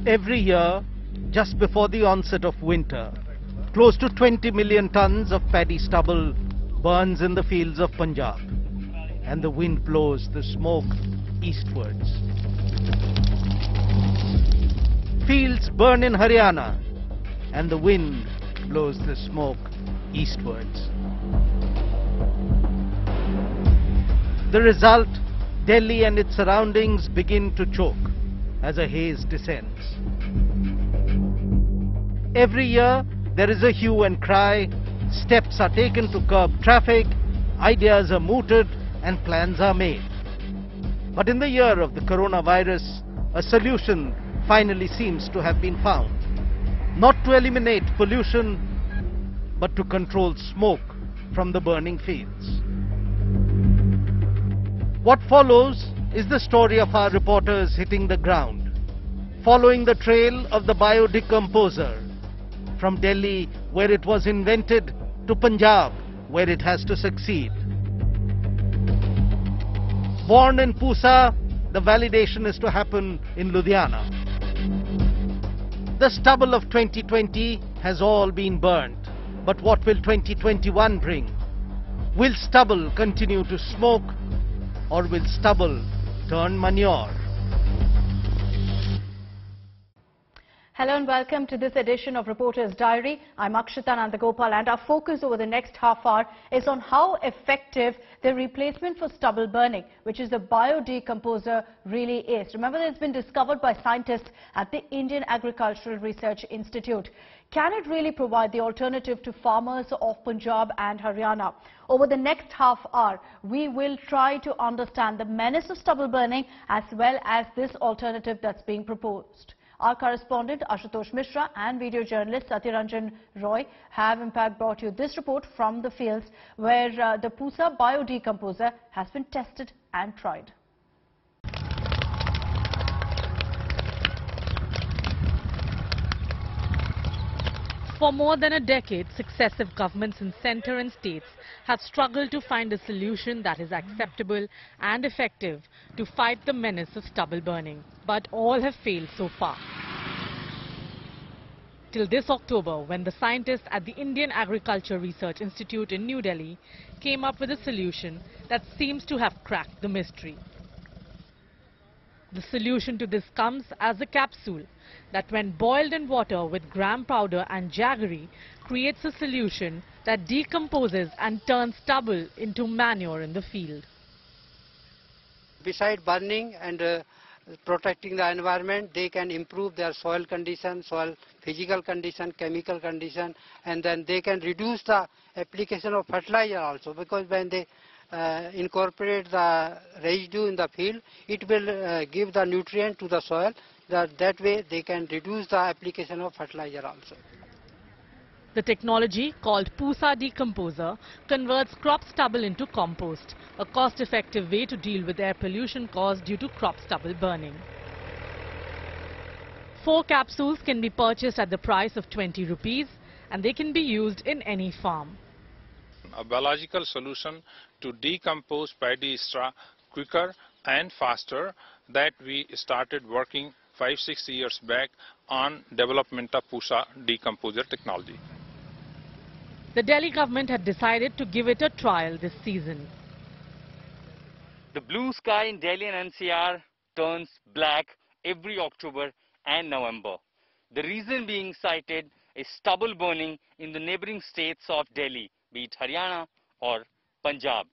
Every year, just before the onset of winter, close to 20 million tons of paddy stubble burns in the fields of Punjab, and the wind blows the smoke eastwards. Fields burn in Haryana, and the wind blows the smoke eastwards. The result, Delhi and its surroundings begin to choke as a haze descends. Every year, there is a hue and cry, steps are taken to curb traffic, ideas are mooted, and plans are made. But in the year of the coronavirus, a solution finally seems to have been found. Not to eliminate pollution, but to control smoke from the burning fields. What follows is the story of our reporters hitting the ground, following the trail of the biodecomposer from Delhi, where it was invented, to Punjab, where it has to succeed. Born in Pusa, the validation is to happen in Ludhiana. The stubble of 2020 has all been burnt, but what will 2021 bring? Will stubble continue to smoke, or will stubble turn manure? Hello and welcome to this edition of Reporter's Diary. I'm Akshita Nandagopal, and our focus over the next half hour is on how effective the replacement for stubble burning, which is the biodecomposer, really is. Remember that it's been discovered by scientists at the Indian Agricultural Research Institute. Can it really provide the alternative to farmers of Punjab and Haryana? Over the next half hour, we will try to understand the menace of stubble burning as well as this alternative that's being proposed. Our correspondent Ashutosh Mishra and video journalist Satyaranjan Roy have in fact brought you this report from the fields where the Pusa biodecomposer has been tested and tried. For more than a decade, successive governments in centre and states have struggled to find a solution that is acceptable and effective to fight the menace of stubble burning. But all have failed so far. Till this October, when the scientists at the Indian Agriculture Research Institute in New Delhi came up with a solution that seems to have cracked the mystery. The solution to this comes as a capsule that, when boiled in water with gram powder and jaggery, creates a solution that decomposes and turns stubble into manure in the field. Besides burning and protecting the environment, they can improve their soil condition, soil physical condition, chemical condition, and then they can reduce the application of fertilizer also, because when they incorporate the residue in the field, it will give the nutrient to the soil. That way they can reduce the application of fertilizer also. The technology, called Pusa Decomposer, converts crop stubble into compost, a cost-effective way to deal with air pollution caused due to crop stubble burning. 4 capsules can be purchased at the price of 20 rupees, and they can be used in any farm. A biological solution to decompose paddy straw quicker and faster, that we started working 5-6 years back on development of Pusa Decomposer technology. The Delhi government had decided to give it a trial this season. The blue sky in Delhi and NCR turns black every October and November. The reason being cited is stubble burning in the neighboring states of Delhi, be it Haryana or Punjab.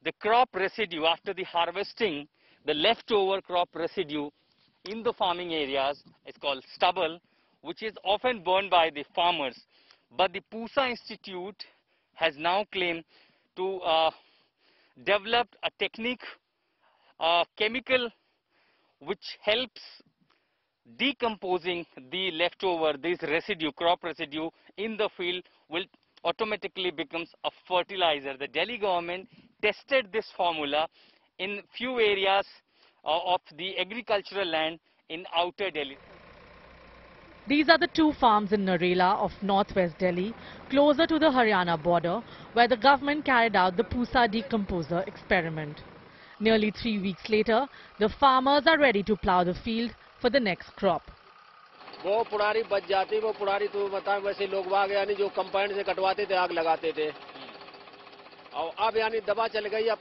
The crop residue after the harvesting, the leftover crop residue in the farming areas is called stubble, which is often burned by the farmers. But the Pusa Institute has now claimed to develop a technique, a chemical which helps decomposing the leftover, this residue, crop residue in the field will automatically becomes a fertilizer. The Delhi government tested this formula in few areas of the agricultural land in outer Delhi. These are the 2 farms in Narela of northwest Delhi, closer to the Haryana border, where the government carried out the Pusa Decomposer experiment. Nearly 3 weeks later, the farmers are ready to plough the field for the next crop. वो पुरानी बच जाती, वो पुरानी तो बताएं वैसे लोग बाग यानी जो कंपाउंड से कटवाते थे आग लगाते थे, और अब यानी दवा चल गई, अब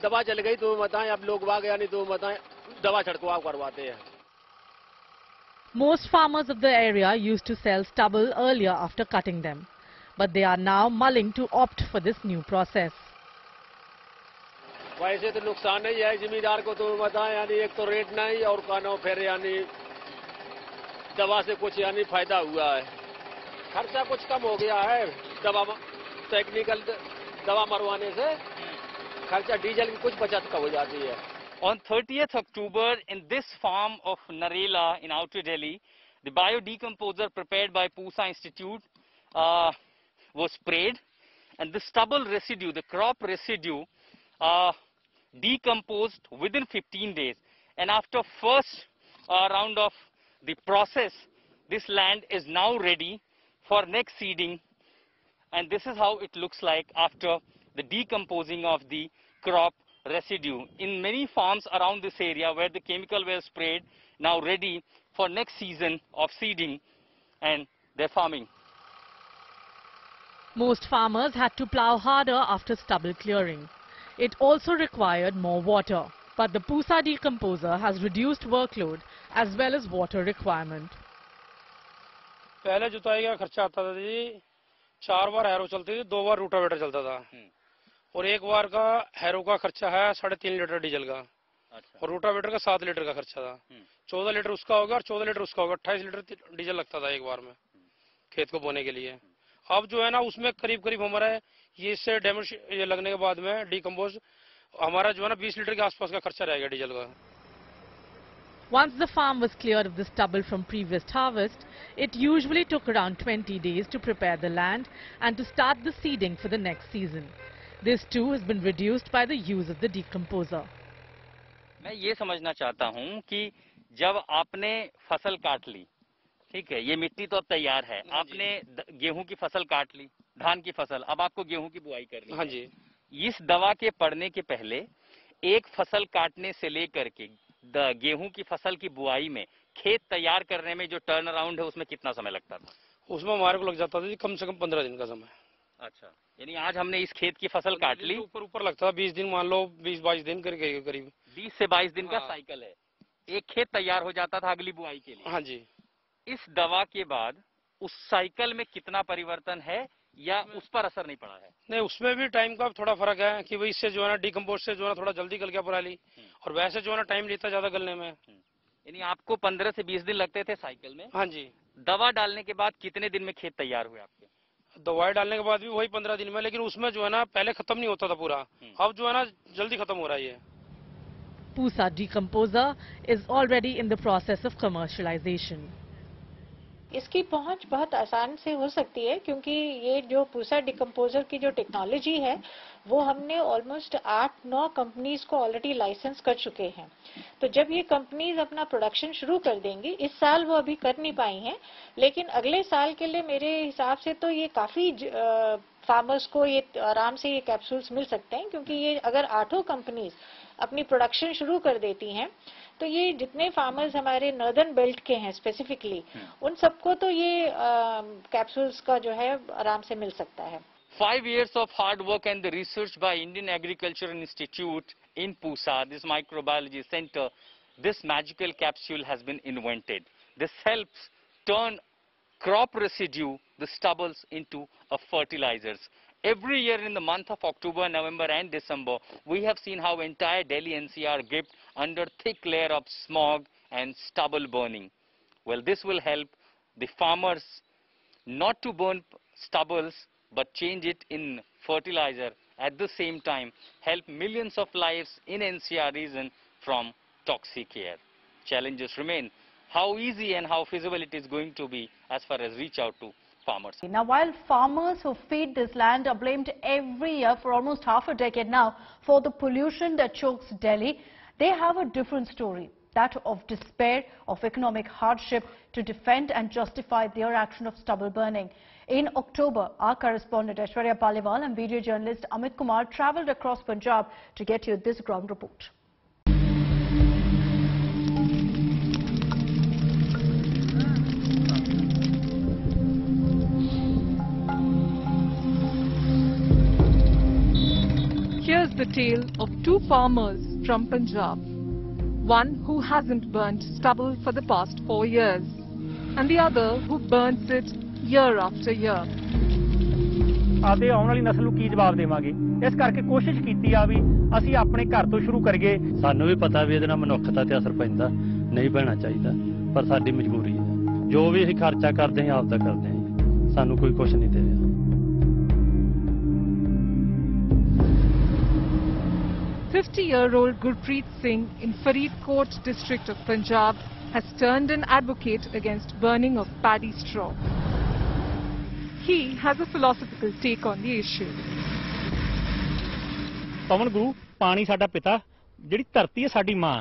दवा चल गई तो बताएं अब लोग बाग यानी तो बताएं दवा छिड़काव करवाते हैं. Most farmers of the area used to sell stubble earlier after cutting them, but they are now mulling to opt for this new process. वैसे तो नुकसान नहीं है जमींदार को, तो बताएं यानी एक तो रेट नहीं और कानों फिर यानी दवा से कुछ यानी फायदा हुआ है, खर्चा कुछ कम हो गया है, दवा टेक्निकल दवा मरवाने से खर्चा डीजल की कुछ बचत कम हो जाती है. On 30th October, in this farm of Narela in Outer Delhi, the biodecomposer prepared by Pusa Institute was sprayed, and the stubble residue, the crop residue, decomposed within 15 days. And after first round of the process, this land is now ready for next seeding, and this is how it looks like after the decomposing of the crop residue. In many farms around this area where the chemical was sprayed, now ready for next season of seeding and their farming. Most farmers had to plough harder after stubble clearing. It also required more water, but the Pusa decomposer has reduced workload as well as water requirement. पहले जुताई का खर्चा आता था जी, 4 बार harrow चलती थी, 2 बार rotavator चलता था, और एक बार का हैरो का खर्चा है 3.5 लीटर डीजल का, और रूटावेटर का 7 लीटर का खर्चा था. 14 लीटर उसका होगा और 14 लीटर उसका होगा, 28 लीटर डीजल लगता था एक बार में खेत को बोने के लिए. अब जो है ना उसमें करीब करीब हमारा ये इससे डैमेज ये लगने के बाद में डीकम्पोज हमारा जो है ना 20 लीटर के आसपास का खर्चा रहेगा डीजल का. Once the farm was cleared of the stubble from previous harvest, it usually took around 20 days to prepare the land and to start the seeding for the next season. This too has been reduced by the use of the decomposer. मैं ये समझना चाहता हूँ कि जब आपने फसल काट ली, ठीक है, ये मिट्टी तो अब तैयार है, आपने गेहूं की फसल काट ली, धान की फसल, अब आपको गेहूं की बुआई करनी है. हाँ जी. इस दवा के पड़ने के पहले एक फसल काटने से लेकर के गेहूं की फसल की बुआई में खेत तैयार करने में जो टर्न अराउंड है उसमें कितना समय लगता था? उसमें हमारे को लग जाता था जी कम से कम 15 दिन का समय. अच्छा, यानी आज हमने इस खेत की फसल काट ली, ऊपर लगता था 20 दिन, मान लो 20-22 दिन करके करीब 20 से 22 दिन का साइकिल है. एक खेत तैयार हो जाता था अगली बुआई के लिए. हाँ जी. इस दवा के बाद उस साइकिल में कितना परिवर्तन है या उस पर असर नहीं पड़ा है? नहीं, उसमें भी टाइम का थोड़ा फर्क है कि भाई इससे जो है ना डीकम्पोज से जो है थोड़ा जल्दी गल गया पराली, और वैसे जो है ना टाइम लेता ज्यादा गलने में. यानी आपको 15 से 20 दिन लगते थे साइकिल में. हाँ जी. दवा डालने के बाद कितने दिन में खेत तैयार हुए आपके? दवाई डालने के बाद भी वही 15 दिन में, लेकिन उसमें जो है ना पहले खत्म नहीं होता था पूरा, अब जो है ना जल्दी खत्म हो रहा है. Pusa decomposer is already in the process of commercialization. इसकी पहुंच बहुत आसान से हो सकती है क्योंकि ये जो पूसा डिकम्पोजर की जो टेक्नोलॉजी है वो हमने ऑलमोस्ट 8-9 कंपनीज को ऑलरेडी लाइसेंस कर चुके हैं. तो जब ये कंपनीज अपना प्रोडक्शन शुरू कर देंगी, इस साल वो अभी कर नहीं पाई हैं, लेकिन अगले साल के लिए मेरे हिसाब से तो ये काफी फार्मर्स को ये आराम से ये कैप्सूल्स मिल सकते हैं, क्योंकि ये अगर 8 कंपनीज अपनी प्रोडक्शन शुरू कर देती हैं तो ये जितने फार्मर्स हमारे नॉर्दर्न बेल्ट के हैं स्पेसिफिकली, उन सबको तो ये कैप्सूल्स का जो है आराम से मिल सकता है. 5 years of hard work and the research by Indian Agricultural Institute in Pusa, this microbiology center, this magical capsule has been invented. This helps turn crop residue, the stubbles, into fertilizers. Every year in the month of October, November and December, we have seen how entire Delhi NCR gripped under thick layer of smog and stubble burning. Well, this will help the farmers not to burn stubbles, but change it in fertilizer. At the same time, help millions of lives in NCR region from toxic air. Challenges remain. How easy and how feasible it is going to be as far as reach out to farmers. Now, while farmers who feed this land are blamed every year for almost half a decade now for the pollution that chokes Delhi, they have a different story, that of despair, of economic hardship to defend and justify their action of stubble burning. In October, our correspondent Aishwarya Paliwal and video journalist Amit Kumar travelled across Punjab to get you this ground report. tale of two farmers from Punjab. One who hasn't burnt stubble for the past 4 years, and the other who burns it year after year. ਆਪਦੇ ਆਉਣ ਵਾਲੀ ਨਸਲ ਨੂੰ ਕੀ ਜਵਾਬ ਦੇਵਾਂਗੇ, ਇਸ ਕਰਕੇ ਕੋਸ਼ਿਸ਼ ਕੀਤੀ ਆ ਵੀ ਅਸੀਂ ਆਪਣੇ ਘਰ ਤੋਂ ਸ਼ੁਰੂ ਕਰੀਏ। ਸਾਨੂੰ ਵੀ ਪਤਾ ਵੀ ਇਹਦੇ ਨਾਲ ਮਨੁੱਖਤਾ ਤੇ ਅਸਰ ਪੈਂਦਾ, ਨਹੀਂ ਪੈਣਾ ਚਾਹੀਦਾ, ਪਰ ਸਾਡੀ ਮਜਬੂਰੀ ਹੈ। ਜੋ ਵੀ ਅਸੀਂ ਖਰਚਾ ਕਰਦੇ ਹਾਂ ਆਪਦਾ ਕਰਦੇ ਹਾਂ, ਸਾਨੂੰ ਕੋਈ ਕੁਝ ਨਹੀਂ ਦੇ ਰਿਹਾ। 50-year-old Gurpreet Singh in Faridkot district of Punjab has turned an advocate against burning of paddy straw. He has a philosophical take on the issue. ਪਵਨ ਗੁਰੂ ਪਾਣੀ ਸਾਡਾ ਪਿਤਾ, ਜਿਹੜੀ ਧਰਤੀ ਹੈ ਸਾਡੀ ਮਾਂ।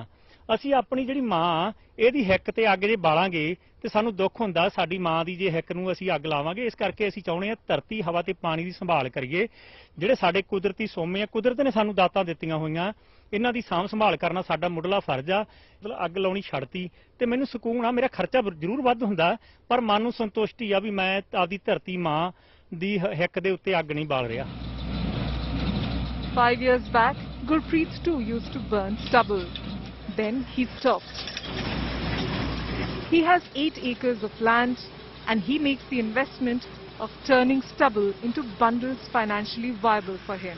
ਅਸੀਂ ਆਪਣੀ ਜਿਹੜੀ ਮਾਂ ਇਹਦੀ ਹਿੱਕ ਤੇ ਅੱਗ ਜੇ ਬਾਲਾਂਗੇ ਤੇ ਸਾਨੂੰ ਦੁੱਖ ਹੁੰਦਾ, ਸਾਡੀ ਮਾਂ ਦੀ ਜੇ ਹਿੱਕ ਨੂੰ ਅਸੀਂ ਅੱਗ ਲਾਵਾਂਗੇ। ਇਸ ਕਰਕੇ ਅਸੀਂ ਚਾਹੁੰਦੇ ਹਾਂ ਧਰਤੀ, ਹਵਾ ਤੇ ਪਾਣੀ ਦੀ ਸੰਭਾਲ ਕਰੀਏ। ਜਿਹੜੇ ਸਾਡੇ ਕੁਦਰਤੀ ਸੋਮੇ ਆ, ਕੁਦਰਤ ਨੇ ਸਾਨੂੰ ਦਾਤਾਂ ਦਿੱਤੀਆਂ ਹੋਈਆਂ, ਇਹਨਾਂ ਦੀ ਸਾਂਭ ਸੰਭਾਲ ਕਰਨਾ ਸਾਡਾ ਮੁੱਢਲਾ ਫਰਜ਼ ਆ। ਮਤਲਬ ਅੱਗ ਲਾਉਣੀ ਛੱਡਤੀ ਤੇ ਮੈਨੂੰ ਸਕੂਨ ਆ, ਮੇਰਾ ਖਰਚਾ ਜ਼ਰੂਰ ਵੱਧ ਹੁੰਦਾ, ਪਰ ਮਨ ਨੂੰ ਸੰਤੁਸ਼ਟੀ ਆ ਵੀ ਮੈਂ ਆਪਦੀ ਧਰਤੀ ਮਾਂ ਦੀ ਹਿੱਕ ਦੇ ਉੱਤੇ ਅੱਗ ਨਹੀਂ ਬਾਲ ਰਿਹਾ। 5 years back, Gurpreet too used to burn stubble. Then he stopped. He has 8 acres of land and he makes the investment of turning stubble into bundles financially viable for him.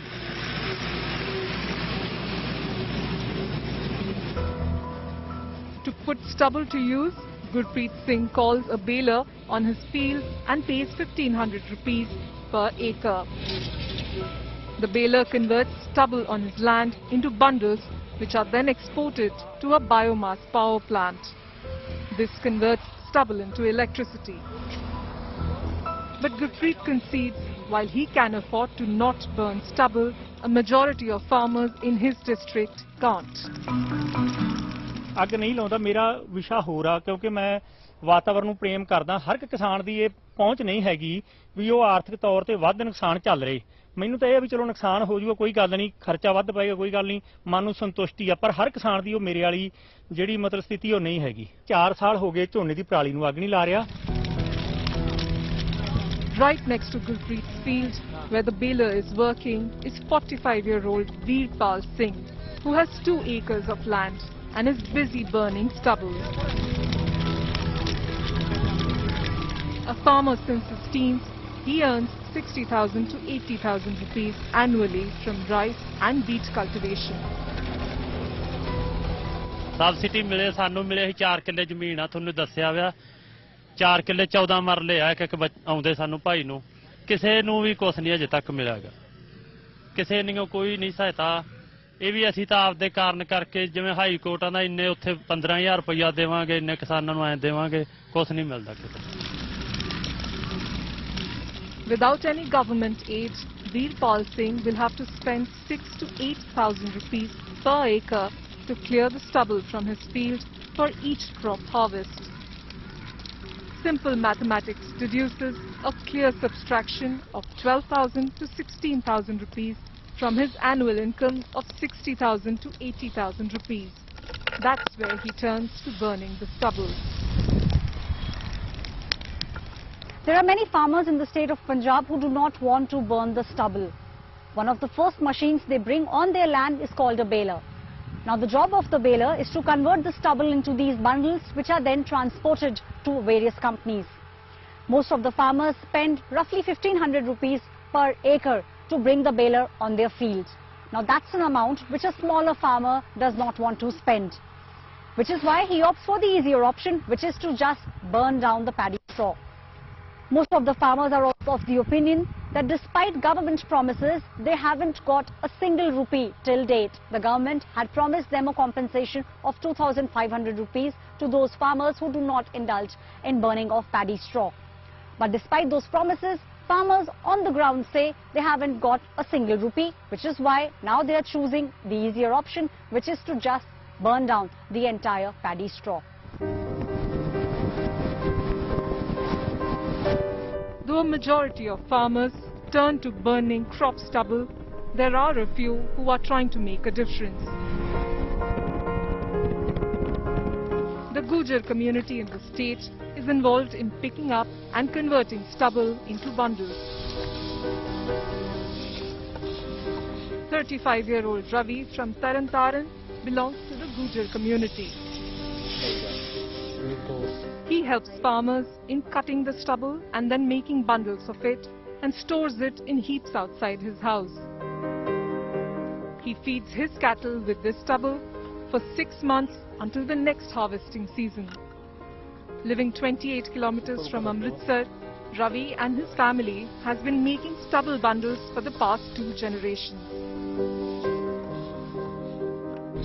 To put stubble to use, Gurpreet Singh calls a baler on his field and pays 1500 rupees per acre. The baler converts stubble on his land into bundles which are then exported to a biomass power plant. This converts stubble into electricity. But Gurpreet concedes while he can afford to not burn stubble, a majority of farmers in his district can't. ਅੱਗ ਨਹੀਂ ਲਾਉਂਦਾ, ਮੇਰਾ ਵਿਸ਼ਾ ਹੋਰ ਆ, ਕਿਉਂਕਿ ਮੈਂ ਵਾਤਾਵਰਨ ਨੂੰ ਪ੍ਰੇਮ ਕਰਦਾ। ਹਰ ਇੱਕ ਕਿਸਾਨ ਦੀ ਇਹ ਪਹੁੰਚ ਨਹੀਂ ਹੈਗੀ ਵੀ ਉਹ ਆਰਥਿਕ ਤੌਰ ਤੇ ਵੱਧ ਨੁਕਸਾਨ ਚੱਲ ਰਹੇ। ਮੈਨੂੰ ਤਾਂ ਇਹ ਵੀ ਚਲੋ ਨੁਕਸਾਨ ਹੋ ਜੂਗਾ, ਕੋਈ ਗੱਲ ਨਹੀਂ, ਖਰਚਾ ਵੱਧ ਪਏਗਾ, ਕੋਈ ਗੱਲ ਨਹੀਂ, ਮਨ ਨੂੰ ਸੰਤੁਸ਼ਟੀ ਆ, ਪਰ ਹਰ ਕਿਸਾਨ ਦੀ ਉਹ ਮੇਰੇ ਵਾਲੀ ਜਿਹੜੀ ਮਤਲਬ ਸਥਿਤੀ ਉਹ ਨਹੀਂ ਹੈਗੀ। 4 ਸਾਲ ਹੋ ਗਏ ਝੋਨੇ ਦੀ ਪਰਾਲੀ ਨੂੰ ਅੱਗ ਨਹੀਂ ਲਾ ਰਿਹਾ। Right next to Gurpreet's field, where the baler is working, is 45-year-old Veerpal Singh, who has 2 acres of land and is busy burning stubble. A farmer since his teens, he earns 60,000 to 80,000 rupees annually from rice and beet cultivation. Subsidy ਮਿਲੇ, ਸਾਨੂੰ ਮਿਲੇ 4 ਕਿੱਲੇ ਜ਼ਮੀਨ ਆ, ਤੁਹਾਨੂੰ ਦੱਸਿਆ ਹੋਇਆ 4 ਕਿੱਲੇ 14 ਮਰਲੇ ਆ, ਇੱਕ ਆਉਂਦੇ ਸਾਨੂੰ ਭਾਈ ਨੂੰ। ਕਿਸੇ ਨੂੰ ਵੀ ਕੁਛ ਨਹੀਂ ਅਜੇ ਤੱਕ ਮਿਲਿਆਗਾ, ਕਿਸੇ ਨੇ ਕੋਈ ਨਹੀਂ ਸਹਾਇਤਾ। ਇਹ ਵੀ ਅਸੀਂ ਤਾਂ ਆਪਦੇ ਕਾਰਨ ਕਰਕੇ, ਜਿਵੇਂ ਹਾਈ ਕੋਰਟਾਂ ਦਾ ਇੰਨੇ ਉੱਥੇ 15000 ਰੁਪਇਆ ਦੇਵਾਂਗੇ, ਇੰਨੇ ਕਿਸਾਨਾਂ ਨੂੰ ਐਂ ਦੇਵਾਂਗੇ, ਕੁਛ ਨਹੀਂ ਮਿਲਦਾ ਕਿਤੇ। Without any government aid, Veerpal Singh will have to spend 6,000 to 8,000 rupees per acre to clear the stubble from his field for each crop harvest. Simple mathematics deduces a clear subtraction of 12,000 to 16,000 rupees from his annual income of 60,000 to 80,000 rupees. That's where he turns to burning the stubble. There are many farmers in the state of Punjab who do not want to burn the stubble. One of the first machines they bring on their land is called a baler. Now the job of the baler is to convert the stubble into these bundles, which are then transported to various companies. Most of the farmers spend roughly 1500 rupees per acre to bring the baler on their field. Now that's an amount which a smaller farmer does not want to spend, which is why he opts for the easier option, which is to just burn down the paddy straw. Most of the farmers are of the opinion that despite government promises, they haven't got a single rupee till date. The government had promised them a compensation of 2,500 rupees to those farmers who do not indulge in burning of paddy straw. But despite those promises, farmers on the ground say they haven't got a single rupee, which is why now they are choosing the easier option, which is to just burn down the entire paddy straw. Though a majority of farmers turn to burning crop stubble, there are a few who are trying to make a difference. The Gujar community in the state is involved in picking up and converting stubble into bundles. 35-year-old Ravi from Tarantaran belongs to the Gujar community. He helps farmers in cutting the stubble and then making bundles of it and stores it in heaps outside his house. He feeds his cattle with this stubble for 6 months until the next harvesting season. Living 28 kilometers from Amritsar, Ravi and his family has been making stubble bundles for the past 2 generations.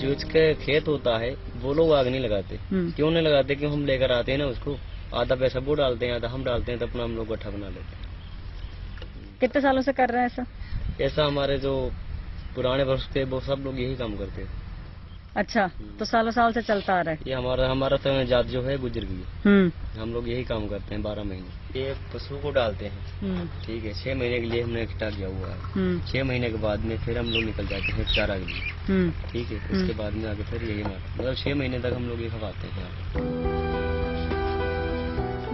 जो इसके खेत होता है वो लोग आग नहीं लगाते। क्यों नहीं लगाते? क्यों हम लेकर आते हैं ना उसको, आधा पैसा वो डालते हैं आधा हम डालते हैं, तो अपना हम लोग गट्ठा बना लेते हैं। कितने सालों से कर रहे हैं ऐसा? ऐसा हमारे जो पुराने वर्ष थे वो सब लोग यही काम करते थे। अच्छा, तो सालों साल से चलता आ रहा है। ये हमारा तो जात जो है गुजर गई। हम लोग यही काम करते हैं 12 महीने। ये पशु को डालते हैं, ठीक है, 6 महीने के लिए हमने इकट्ठा किया हुआ है। 6 महीने के बाद में फिर हम लोग निकल जाते हैं चारा के लिए, ठीक है। उसके बाद में आगे फिर यही मतलब 6 महीने तक हम लोग ये खवाते हैं।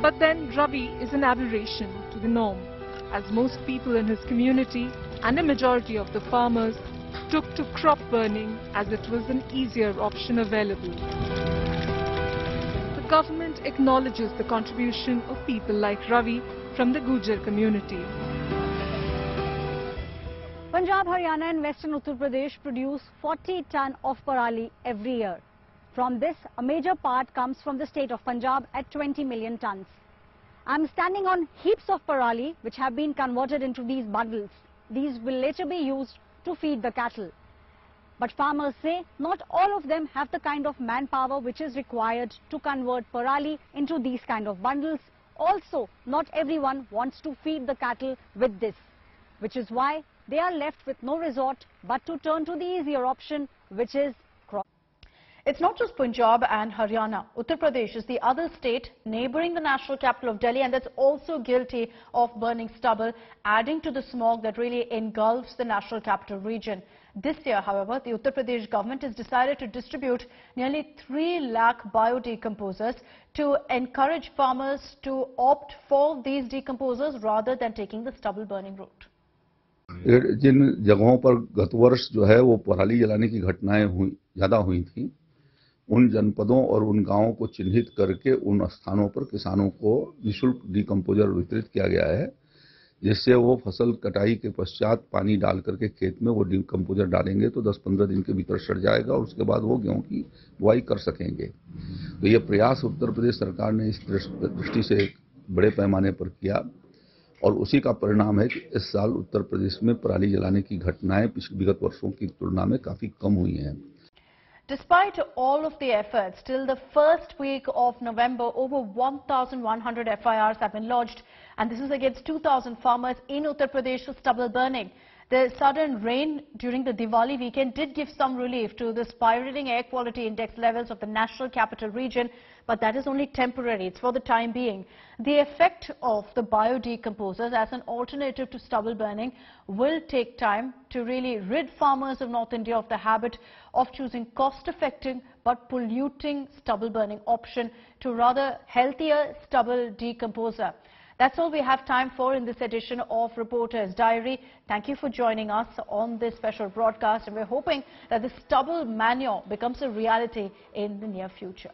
But then Ravi is an aberration to the norm, as most people in his community and a majority of the farmers took to crop burning as it was an easier option available. The government acknowledges the contribution of people like Ravi from the Gujar community. Punjab, Haryana and Western Uttar Pradesh produce 40 ton of parali every year. From this, a major part comes from the state of Punjab at 20 million tons. I'm standing on heaps of parali which have been converted into these bundles. These will later be used to feed the cattle. But farmers say not all of them have the kind of manpower which is required to convert parali into these kind of bundles. Also, not everyone wants to feed the cattle with this, which is why they are left with no resort but to turn to the easier option, which is crop. It's not just Punjab and Haryana. Uttar Pradesh is the other state neighbouring the national capital of Delhi, and that's also guilty of burning stubble, adding to the smog that really engulfs the national capital region. This year, however, the Uttar Pradesh government has decided to distribute nearly 3 lakh biodecomposers to encourage farmers to opt for these decomposers rather than taking the stubble burning route. जिन जगहों पर गत वर्ष जो है वो पराली जलाने की घटनाएं ज्यादा हुई थी, उन जनपदों और उन गांवों को चिन्हित करके उन स्थानों पर किसानों को निःशुल्क डिकम्पोजर वितरित किया गया है, जिससे वो फसल कटाई के पश्चात पानी डाल करके खेत में वो डिकम्पोजर डालेंगे तो 10-15 दिन के भीतर सड़ जाएगा और उसके बाद वो गेहूं की बुआई कर सकेंगे। तो ये प्रयास उत्तर प्रदेश सरकार ने इस दृष्टि से एक बड़े पैमाने पर किया और उसी का परिणाम है कि इस साल उत्तर प्रदेश में पराली जलाने की घटनाएं पिछले विगत वर्षों की तुलना में काफी कम हुई हैं। Despite all of the efforts, till the first week of November, over 1,100 FIRs have been lodged, and this is against 2,000 farmers in Uttar Pradesh for stubble burning. The sudden rain during the Diwali weekend did give some relief to the spiraling air quality index levels of the national capital region, but that is only temporary. It's for the time being. The effect of the biodecomposers as an alternative to stubble burning will take time to really rid farmers of North India of the habit of choosing cost-effective but polluting stubble burning option to rather healthier stubble decomposer. That's all we have time for in this edition of Reporter's Diary. Thank you for joining us on this special broadcast, and we're hoping that the stubble manure becomes a reality in the near future.